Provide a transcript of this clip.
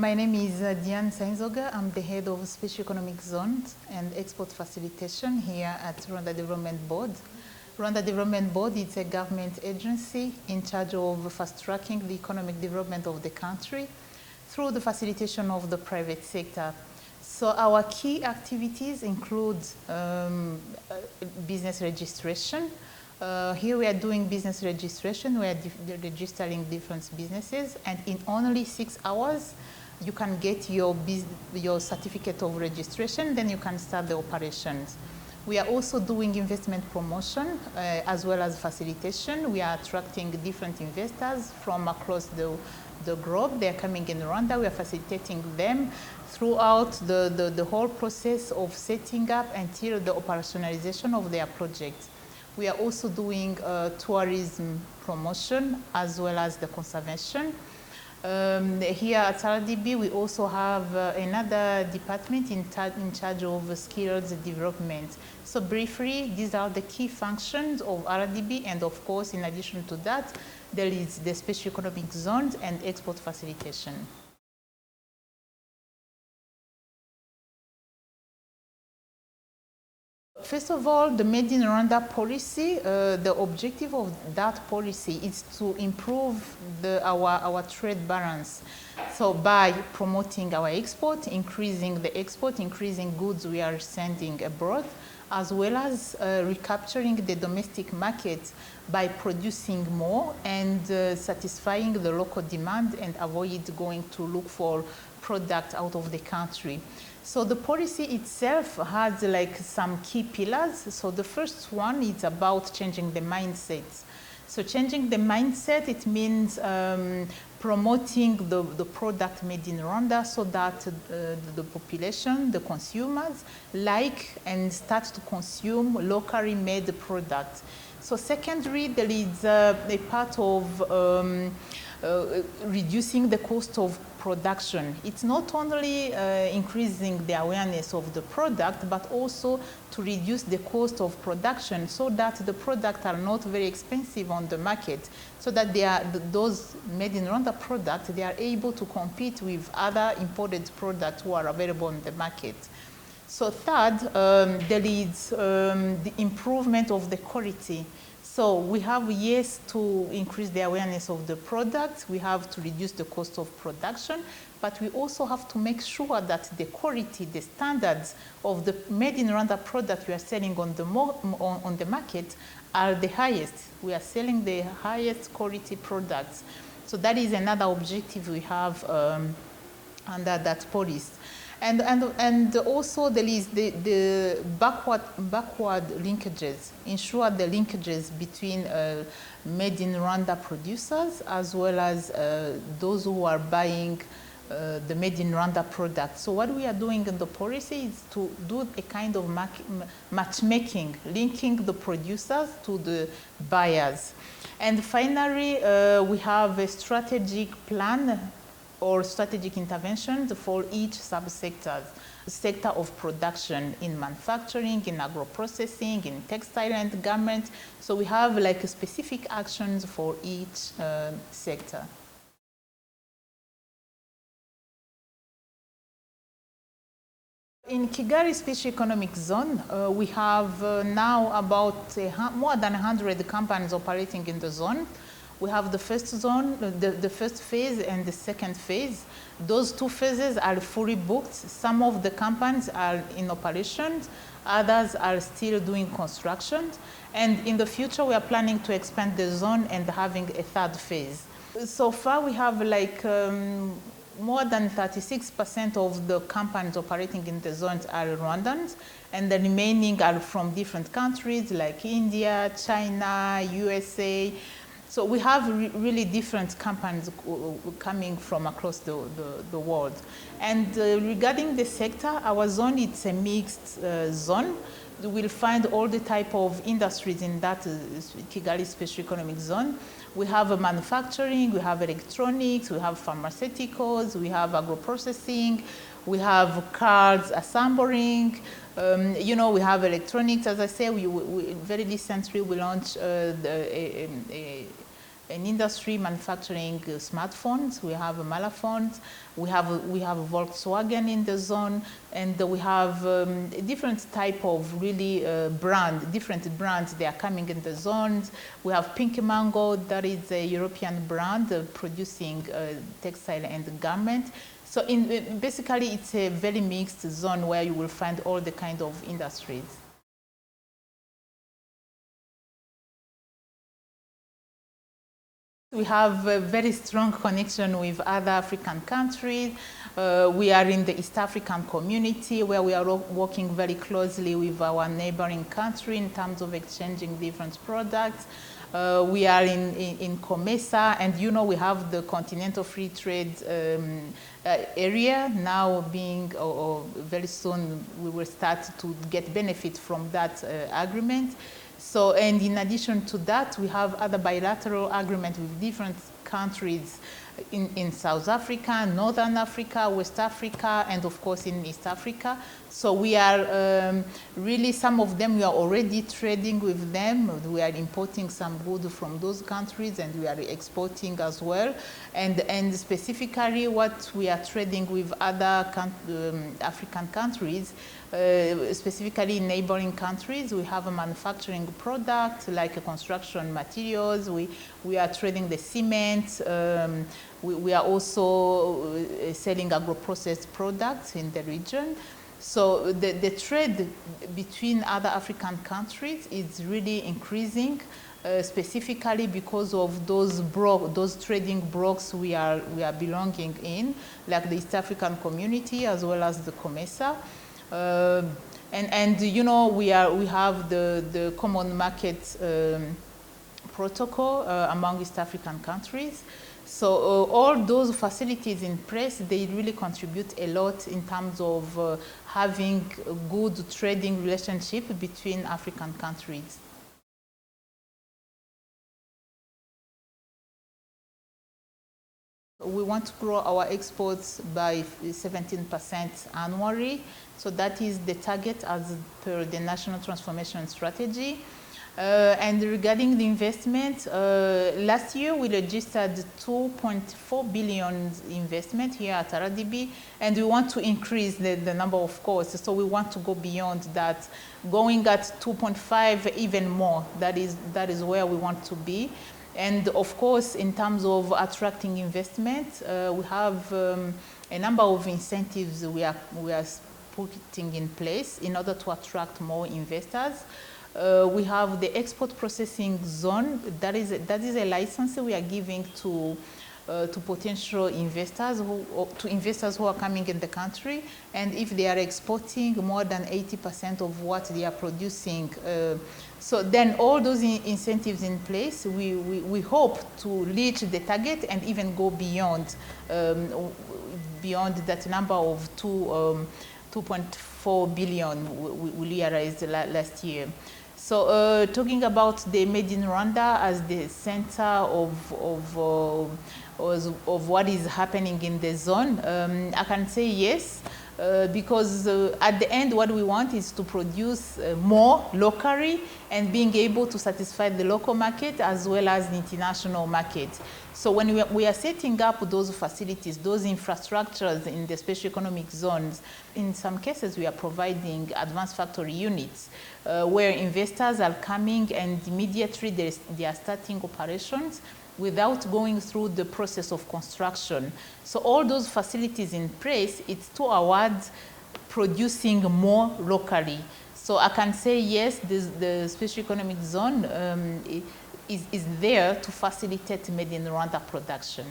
My name is Diane Sayinzoga. I'm the head of Special Economic Zones and Export Facilitation here at Rwanda Development Board. Rwanda Development Board is a government agency in charge of fast-tracking the economic development of the country through the facilitation of the private sector. So our key activities include business registration. Here we are doing business registration. We are registering different businesses, and in only 6 hours, you can get your certificate of registration, then you can start the operations. We are also doing investment promotion as well as facilitation. We are attracting different investors from across the globe. They are coming in Rwanda. We are facilitating them throughout the whole process of setting up until the operationalization of their projects. We are also doing tourism promotion as well as the conservation. Here at RDB, we also have another department in charge of skills development. So briefly, these are the key functions of RDB, and of course, in addition to that, there is the special economic zones and export facilitation. First of all, the Made in Rwanda policy, the objective of that policy is to improve our trade balance. So by promoting our export, increasing the export, increasing goods we are sending abroad, as well as recapturing the domestic market by producing more and satisfying the local demand and avoid going to look for product out of the country. So the policy itself has like some key pillars. So the first one is about changing the mindset. So changing the mindset, it means promoting the product made in Rwanda so that the population, the consumers, like and start to consume locally made products. So secondly, there is a part of reducing the cost of production. It's not only increasing the awareness of the product, but also to reduce the cost of production so that the products are not very expensive on the market, so that those made in Rwanda products, they are able to compete with other imported products who are available on the market. So third, there is the improvement of the quality. So we have, yes, to increase the awareness of the product, we have to reduce the cost of production, but we also have to make sure that the quality, the standards of the made in Rwanda product we are selling on the market are the highest. We are selling the highest quality products. So that is another objective we have under that policy. And also there is the backward linkages, ensure the linkages between made in Rwanda producers as well as those who are buying the made in Rwanda product. So what we are doing in the policy is to do a kind of matchmaking, linking the producers to the buyers. And finally, we have a strategic plan or strategic interventions for each subsector, sector of production in manufacturing, in agro-processing, in textile and garment. So we have like specific actions for each sector. In Kigali Special Economic Zone, we have now about more than 100 companies operating in the zone. We have the first zone, the first phase and the second phase. Those two phases are fully booked. Some of the companies are in operations, others are still doing construction. And in the future, we are planning to expand the zone and having a third phase. So far, we have like more than 36% of the companies operating in the zones are Rwandans, and the remaining are from different countries like India, China, USA. So we have really different companies coming from across the world. And regarding the sector, our zone, it's a mixed zone. You will find all the type of industries in that Kigali Special Economic Zone. We have manufacturing, we have electronics, we have pharmaceuticals, we have agro-processing, we have cars assembling, you know, we have electronics. As I say, very recently we launched a an industry manufacturing smartphones. We have Malaphones. We have Volkswagen in the zone, and we have different type of really different brands. They are coming in the zones. We have Pink Mango, that is a European brand producing textile and garment. So basically, it's a very mixed zone where you will find all the kind of industries. We have a very strong connection with other African countries. We are in the East African community where we are working very closely with our neighboring country in terms of exchanging different products. We are in COMESA, and you know we have the Continental Free Trade area now being, or very soon we will start to get benefit from that agreement. So, and in addition to that, we have other bilateral agreements with different countries in South Africa, Northern Africa, West Africa, and of course in East Africa. So we are really, some of them we are already trading with them. We are importing some goods from those countries and we are exporting as well. And specifically what we are trading with other African countries, specifically in neighboring countries, we have a manufacturing product like construction materials. We are trading the cement. We are also selling agro-processed products in the region. So the trade between other African countries is really increasing, specifically because of those trading blocs we are belonging in, like the East African community as well as the COMESA. And you know we have the common market protocol among East African countries. So all those facilities in place, they really contribute a lot in terms of having a good trading relationship between African countries. We want to grow our exports by 17% annually. So that is the target as per the National Transformation Strategy. And regarding the investment, last year we registered 2.4 billion investment here at RDB, and we want to increase the number, of course. So we want to go beyond that, going at 2.5 even more. That is where we want to be. And of course, in terms of attracting investment, we have a number of incentives we are putting in place in order to attract more investors. We have the export processing zone. That is a license we are giving to potential investors, who are coming in the country, and if they are exporting more than 80% of what they are producing. So then all those incentives in place, we hope to reach the target and even go beyond that number of 2.4 billion we realized last year. So talking about the Made in Rwanda as the center of what is happening in the zone, I can say yes, because at the end what we want is to produce more locally and being able to satisfy the local market as well as the international market. So when we are setting up those facilities, those infrastructures in the special economic zones, in some cases we are providing advanced factory units where investors are coming and immediately they are starting operations without going through the process of construction. So all those facilities in place, it's towards producing more locally. So I can say yes, the special economic zone is there to facilitate Made in Rwanda production.